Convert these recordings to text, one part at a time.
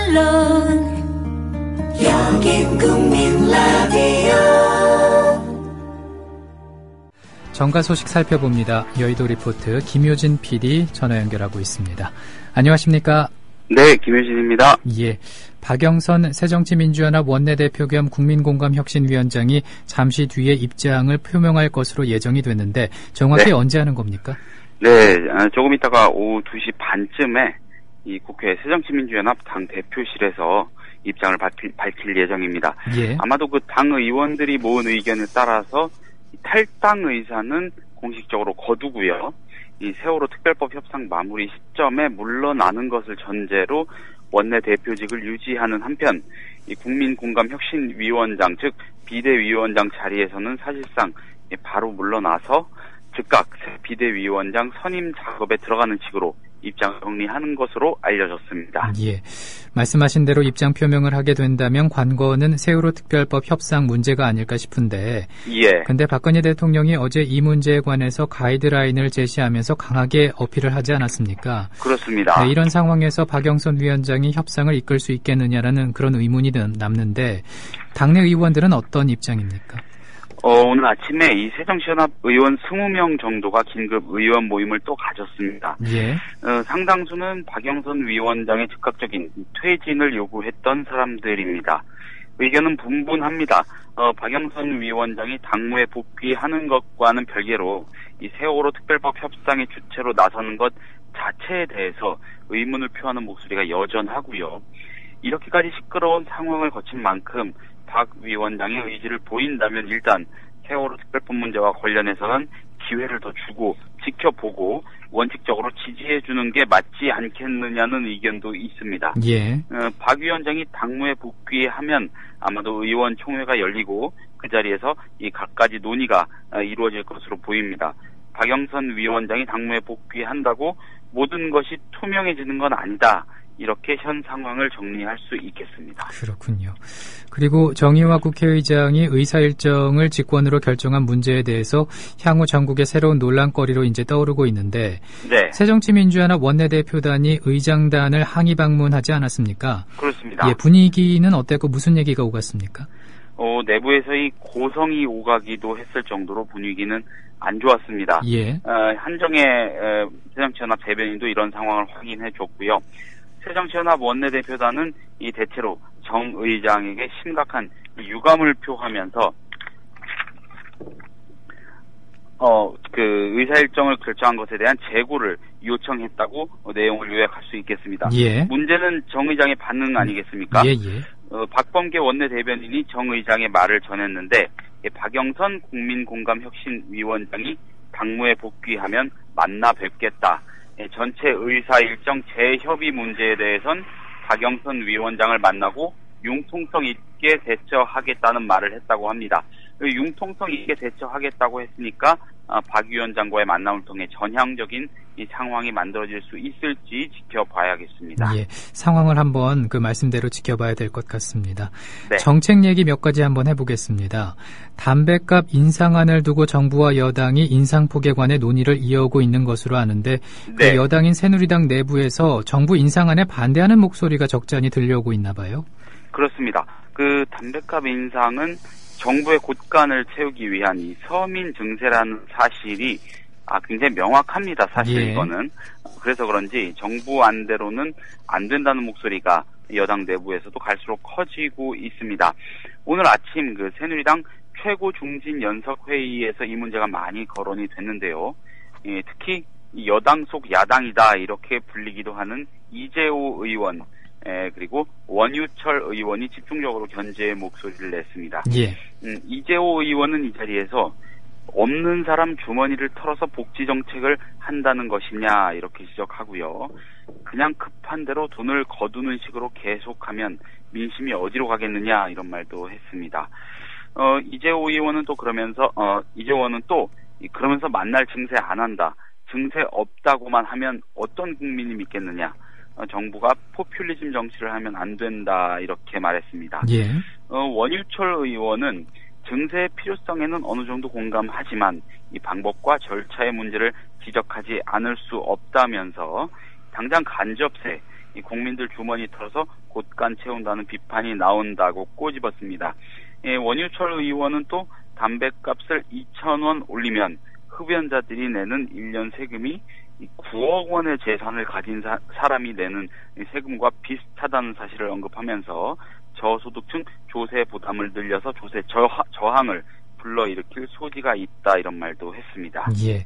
물론 여긴 국민 라디오. 정가 소식 살펴봅니다. 여의도 리포트 김효진 PD 전화 연결하고 있습니다. 안녕하십니까? 네, 김효진입니다. 예, 박영선 새정치민주연합 원내대표 겸 국민공감혁신위원장이 잠시 뒤에 입장을 표명할 것으로 예정이 됐는데 정확히 네. 언제 하는 겁니까? 네, 조금 있다가 오후 2시 반쯤에 이 국회 새정치민주연합 당 대표실에서 입장을 밝힐 예정입니다. 예. 아마도 그 당 의원들이 모은 의견에 따라서 탈당 의사는 공식적으로 거두고요. 이 세월호 특별법 협상 마무리 시점에 물러나는 것을 전제로 원내 대표직을 유지하는 한편 이 국민공감혁신위원장 즉 비대위원장 자리에서는 사실상 바로 물러나서 즉각 새 비대위원장 선임 작업에 들어가는 식으로 입장을 정리하는 것으로 알려졌습니다. 예, 말씀하신 대로 입장 표명을 하게 된다면 관건은 세월호 특별법 협상 문제가 아닐까 싶은데 예. 근데 박근혜 대통령이 어제 이 문제에 관해서 가이드라인을 제시하면서 강하게 어필을 하지 않았습니까? 그렇습니다. 네, 이런 상황에서 박영선 위원장이 협상을 이끌 수 있겠느냐라는 그런 의문이 남는데 당내 의원들은 어떤 입장입니까? 오늘 아침에 이 새정치연합 의원 20명 정도가 긴급 의원 모임을 또 가졌습니다. 예. 상당수는 박영선 위원장의 즉각적인 퇴진을 요구했던 사람들입니다. 의견은 분분합니다. 박영선 위원장이 당무에 복귀하는 것과는 별개로 이 세월호 특별법 협상의 주체로 나서는 것 자체에 대해서 의문을 표하는 목소리가 여전하고요. 이렇게까지 시끄러운 상황을 거친 만큼 박 위원장의 의지를 보인다면 일단 세월호 특별법 문제와 관련해서는 기회를 더 주고 지켜보고 원칙적으로 지지해주는 게 맞지 않겠느냐는 의견도 있습니다. 예. 박 위원장이 당무에 복귀하면 아마도 의원총회가 열리고 그 자리에서 이 갖가지 논의가 이루어질 것으로 보입니다. 박영선 위원장이 당무에 복귀한다고 모든 것이 투명해지는 건 아니다. 이렇게 현 상황을 정리할 수 있겠습니다. 그렇군요. 그리고 정의화 국회의장이 의사 일정을 직권으로 결정한 문제에 대해서 향후 전국의 새로운 논란거리로 이제 떠오르고 있는데 네. 새정치민주연합 원내대표단이 의장단을 항의 방문하지 않았습니까? 그렇습니다. 예, 분위기는 어땠고 무슨 얘기가 오갔습니까? 내부에서의 고성이 오가기도 했을 정도로 분위기는 안 좋았습니다. 예. 한정의 새정치연합 대변인도 이런 상황을 확인해 줬고요. 새정치연합 원내대표단은 이 대체로 정 의장에게 심각한 유감을 표하면서 그 의사 일정을 결정한 것에 대한 재고를 요청했다고 내용을 요약할 수 있겠습니다. 예. 문제는 정 의장의 반응 아니겠습니까? 예, 예. 박범계 원내대변인이 정 의장의 말을 전했는데 박영선 국민공감혁신위원장이 당무에 복귀하면 만나 뵙겠다. 전체 의사 일정 재협의 문제에 대해선 박영선 위원장을 만나고 융통성 있게 대처하겠다는 말을 했다고 합니다. 융통성 있게 대처하겠다고 했으니까 박 위원장과의 만남을 통해 전향적인 이 상황이 만들어질 수 있을지 지켜봐야겠습니다. 예, 상황을 한번 그 말씀대로 지켜봐야 될 것 같습니다. 네. 정책 얘기 몇 가지 한번 해보겠습니다. 담뱃값 인상안을 두고 정부와 여당이 인상폭에 관해 논의를 이어오고 있는 것으로 아는데 네. 그 여당인 새누리당 내부에서 정부 인상안에 반대하는 목소리가 적잖이 들려오고 있나 봐요. 그렇습니다. 그 담뱃값 인상은 정부의 곳간을 채우기 위한 이 서민 증세라는 사실이 굉장히 명확합니다. 사실 예. 이거는. 그래서 그런지 정부 안대로는 안 된다는 목소리가 여당 내부에서도 갈수록 커지고 있습니다. 오늘 아침 그 새누리당 최고 중진 연석 회의에서 이 문제가 많이 거론이 됐는데요. 특히 여당 속 야당이다 이렇게 불리기도 하는 이재호 의원 그리고 원유철 의원이 집중적으로 견제의 목소리를 냈습니다. 예. 이재호 의원은 이 자리에서 없는 사람 주머니를 털어서 복지 정책을 한다는 것이냐 이렇게 지적하고요. 그냥 급한 대로 돈을 거두는 식으로 계속하면 민심이 어디로 가겠느냐 이런 말도 했습니다. 이재호 의원은 또 그러면서 만날 증세 안 한다. 증세 없다고만 하면 어떤 국민이 믿겠느냐. 정부가 포퓰리즘 정치를 하면 안 된다 이렇게 말했습니다. 예. 원유철 의원은 증세의 필요성에는 어느 정도 공감하지만 이 방법과 절차의 문제를 지적하지 않을 수 없다면서 당장 간접세, 이 국민들 주머니 털어서 곳간 채운다는 비판이 나온다고 꼬집었습니다. 원유철 의원은 또 담배값을 2,000원 올리면 흡연자들이 내는 1년 세금이 9억 원의 재산을 가진 사람이 내는 세금과 비슷하다는 사실을 언급하면서 저소득층 조세 부담을 늘려서 조세 저항을 불러일으킬 소지가 있다 이런 말도 했습니다. 예,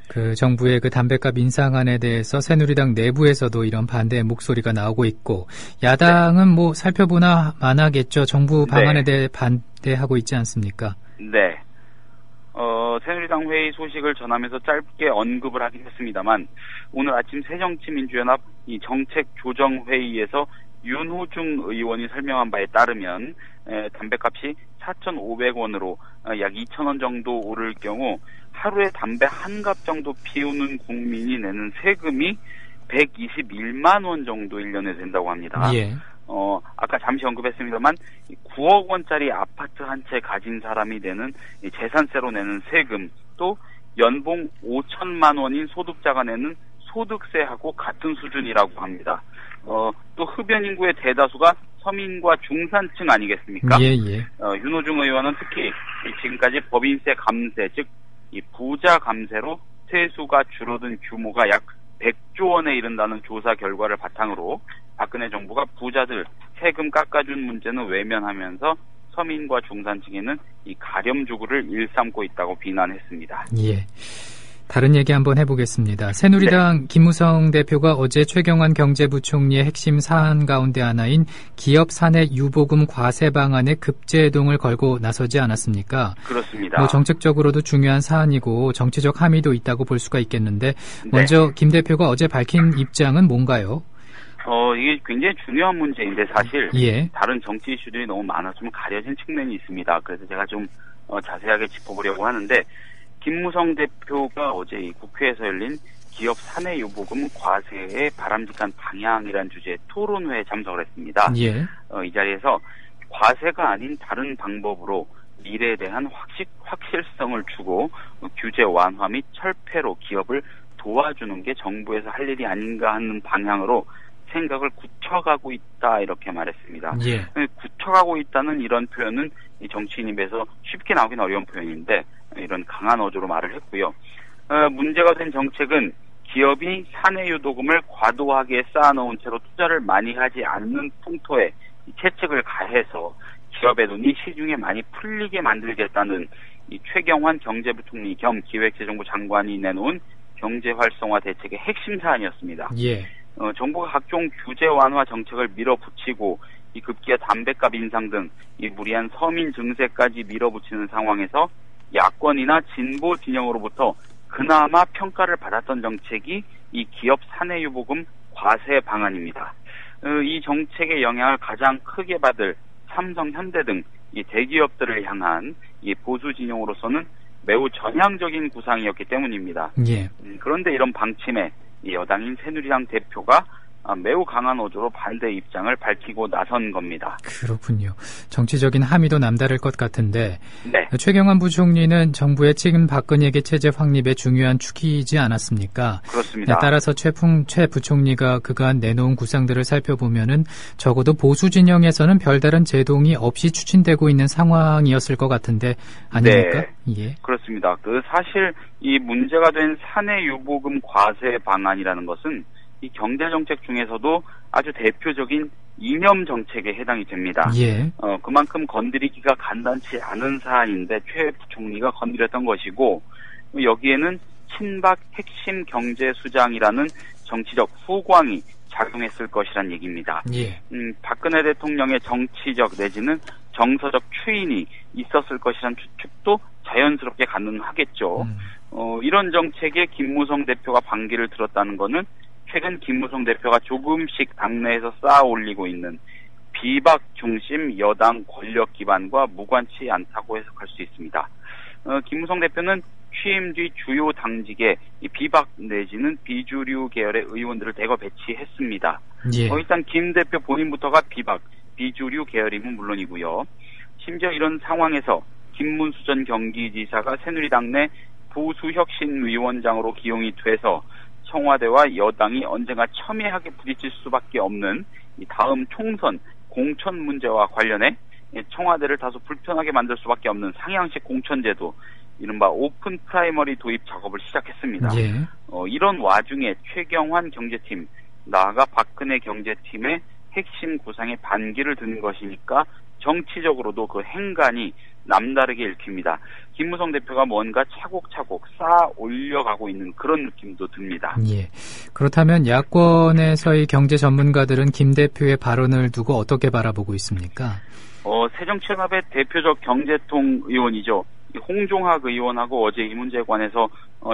그 정부의 그 담배값 인상안에 대해서 새누리당 내부에서도 이런 반대의 목소리가 나오고 있고 야당은 네. 뭐 살펴보나 마나겠죠. 정부 방안에 대해 반대하고 있지 않습니까? 네. 새누리당 회의 소식을 전하면서 짧게 언급을 하긴 했습니다만 오늘 아침 새정치민주연합 이 정책조정회의에서 윤호중 의원이 설명한 바에 따르면 담배값이 4,500원으로 약 2,000원 정도 오를 경우 하루에 담배 한 갑 정도 피우는 국민이 내는 세금이 121만 원 정도 1년에 된다고 합니다. 예. 아까 잠시 언급했습니다만 9억 원짜리 아파트 한 채 가진 사람이 내는 재산세로 내는 세금 또 연봉 5천만 원인 소득자가 내는 소득세하고 같은 수준이라고 합니다. 또 흡연 인구의 대다수가 서민과 중산층 아니겠습니까? 예, 예. 윤호중 의원은 특히 지금까지 법인세 감세, 즉 이 부자 감세로 세수가 줄어든 규모가 약 100조 원에 이른다는 조사 결과를 바탕으로 박근혜 정부가 부자들 세금 깎아준 문제는 외면하면서 서민과 중산층에는 이 가렴주구를 일삼고 있다고 비난했습니다. 예. 다른 얘기 한번 해보겠습니다. 새누리당 김무성 대표가 어제 최경환 경제부총리의 핵심 사안 가운데 하나인 기업 사내 유보금 과세 방안에 급제동을 걸고 나서지 않았습니까? 그렇습니다. 뭐 정책적으로도 중요한 사안이고 정치적 함의도 있다고 볼 수가 있겠는데 먼저 김 대표가 어제 밝힌 입장은 뭔가요? 이게 굉장히 중요한 문제인데 사실 예. 다른 정치 이슈들이 너무 많아서 좀 가려진 측면이 있습니다. 그래서 제가 좀 자세하게 짚어보려고 하는데 김무성 대표가 어제 이 국회에서 열린 기업 사내 유보금 과세의 바람직한 방향이란 주제의 토론회에 참석을 했습니다. 예. 이 자리에서 과세가 아닌 다른 방법으로 미래에 대한 확실성을 주고 규제 완화 및 철폐로 기업을 도와주는 게 정부에서 할 일이 아닌가 하는 방향으로 생각을 굳혀가고 있다 이렇게 말했습니다. 예. 굳혀가고 있다는 이런 표현은 이 정치인 입에서 쉽게 나오긴 어려운 표현인데 이런 강한 어조로 말을 했고요. 문제가 된 정책은 기업이 사내유도금을 과도하게 쌓아놓은 채로 투자를 많이 하지 않는 풍토에 채찍을 가해서 기업의 눈이 시중에 많이 풀리게 만들겠다는 이 최경환 경제부총리 겸 기획재정부 장관이 내놓은 경제활성화 대책의 핵심 사안이었습니다. 예. 정부가 각종 규제 완화 정책을 밀어붙이고 이 급기야 담배값 인상 등 이 무리한 서민 증세까지 밀어붙이는 상황에서 야권이나 진보 진영으로부터 그나마 평가를 받았던 정책이 이 기업 사내유보금 과세 방안입니다. 이 정책의 영향을 가장 크게 받을 삼성, 현대 등 이 대기업들을 향한 이 보수 진영으로서는 매우 전향적인 구상이었기 때문입니다. 예. 그런데 이런 방침에 이 여당인 새누리당 대표가 매우 강한 어조로 반대 입장을 밝히고 나선 겁니다. 그렇군요. 정치적인 함의도 남다를 것 같은데 네. 최경환 부총리는 정부의 지금 박근혜계 체제 확립의 중요한 축이지 않았습니까? 그렇습니다. 따라서 최 부총리가 그간 내놓은 구상들을 살펴보면은 적어도 보수 진영에서는 별다른 제동이 없이 추진되고 있는 상황이었을 것 같은데 아닙니까? 네. 예. 그렇습니다. 사실 이 문제가 된 사내 유보금 과세 방안이라는 것은 이 경제정책 중에서도 아주 대표적인 이념 정책에 해당이 됩니다. 예. 그만큼 건드리기가 간단치 않은 사안인데 최 부총리가 건드렸던 것이고 여기에는 친박 핵심 경제 수장이라는 정치적 후광이 작용했을 것이란 얘기입니다. 예. 박근혜 대통령의 정치적 내지는 정서적 추인이 있었을 것이란 추측도 자연스럽게 가능하겠죠. 이런 정책에 김무성 대표가 반기를 들었다는 것은 최근 김무성 대표가 조금씩 당내에서 쌓아 올리고 있는 비박 중심 여당 권력 기반과 무관치 않다고 해석할 수 있습니다. 김무성 대표는 취임 뒤 주요 당직에 이 비박 내지는 비주류 계열의 의원들을 대거 배치했습니다. 예. 일단 김 대표 본인부터가 비박, 비주류 계열임은 물론이고요. 심지어 이런 상황에서 김문수 전 경기지사가 새누리당 내 보수혁신위원장으로 기용이 돼서 청와대와 여당이 언젠가 첨예하게 부딪힐 수밖에 없는 이 다음 총선 공천 문제와 관련해 청와대를 다소 불편하게 만들 수밖에 없는 상향식 공천제도, 이른바 오픈 프라이머리 도입 작업을 시작했습니다. 예. 이런 와중에 최경환 경제팀, 나아가 박근혜 경제팀의 핵심 구상에 반기를 든 것이니까 정치적으로도 그 행간이 남다르게 읽힙니다. 김무성 대표가 뭔가 차곡차곡 쌓아 올려가고 있는 그런 느낌도 듭니다. 예. 그렇다면 야권에서의 경제 전문가들은 김 대표의 발언을 두고 어떻게 바라보고 있습니까? 새정치연합의 대표적 경제통 의원이죠. 홍종학 의원하고 어제 이 문제에 관해서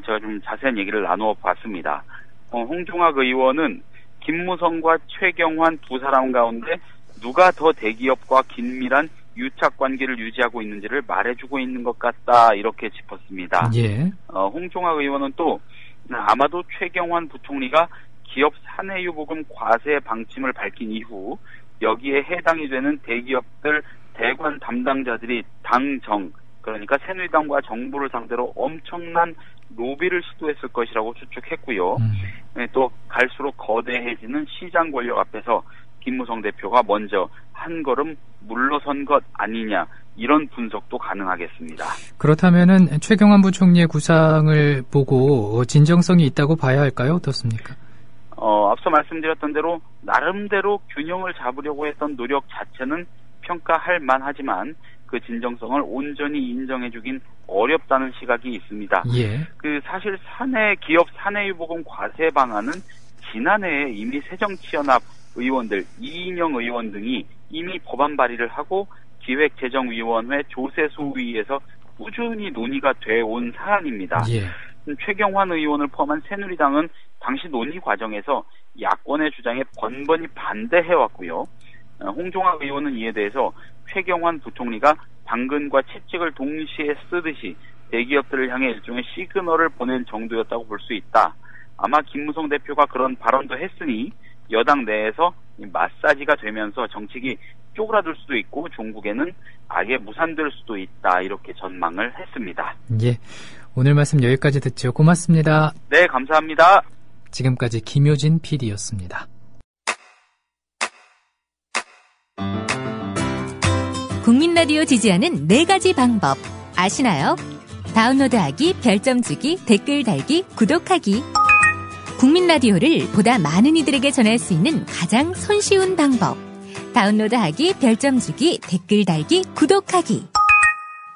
제가 좀 자세한 얘기를 나누어 봤습니다. 홍종학 의원은 김무성과 최경환 두 사람 가운데 누가 더 대기업과 긴밀한 유착 관계를 유지하고 있는지를 말해주고 있는 것 같다, 이렇게 짚었습니다. 예. 홍종학 의원은 또 아마도 최경환 부총리가 기업 사내유보금 과세 방침을 밝힌 이후 여기에 해당이 되는 대기업들 대관 담당자들이 당정, 그러니까 새누리당과 정부를 상대로 엄청난 로비를 시도했을 것이라고 추측했고요. 또 갈수록 거대해지는 시장 권력 앞에서 김무성 대표가 먼저 한 걸음 물러선 것 아니냐, 이런 분석도 가능하겠습니다. 그렇다면은 최경환 부총리의 구상을 보고 진정성이 있다고 봐야 할까요? 어떻습니까? 앞서 말씀드렸던 대로 나름대로 균형을 잡으려고 했던 노력 자체는 평가할 만하지만 그 진정성을 온전히 인정해주긴 어렵다는 시각이 있습니다. 예. 사실 기업 사내유보금 과세 방안은 지난해에 이미 새정치연합 의원들, 이인영 의원 등이 이미 법안 발의를 하고 기획재정위원회 조세소위에서 꾸준히 논의가 되어온 사안입니다. 예. 최경환 의원을 포함한 새누리당은 당시 논의 과정에서 야권의 주장에 번번이 반대해왔고요. 홍종학 의원은 이에 대해서 최경환 부총리가 당근과 채찍을 동시에 쓰듯이 대기업들을 향해 일종의 시그널을 보낸 정도였다고 볼 수 있다. 아마 김무성 대표가 그런 발언도 했으니 여당 내에서 마사지가 되면서 정책이 쪼그라들 수도 있고 종국에는 아예 무산될 수도 있다, 이렇게 전망을 했습니다. 예. 오늘 말씀 여기까지 듣죠. 고맙습니다. 네, 감사합니다. 지금까지 김효진 PD였습니다. 국민 라디오 지지하는 4가지 방법 아시나요? 다운로드하기, 별점 주기, 댓글 달기, 구독하기. 국민 라디오를 보다 많은 이들에게 전할 수 있는 가장 손쉬운 방법. 다운로드하기, 별점 주기, 댓글 달기, 구독하기.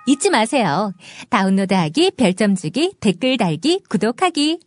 잊지 마세요. 다운로드하기, 별점 주기, 댓글 달기, 구독하기.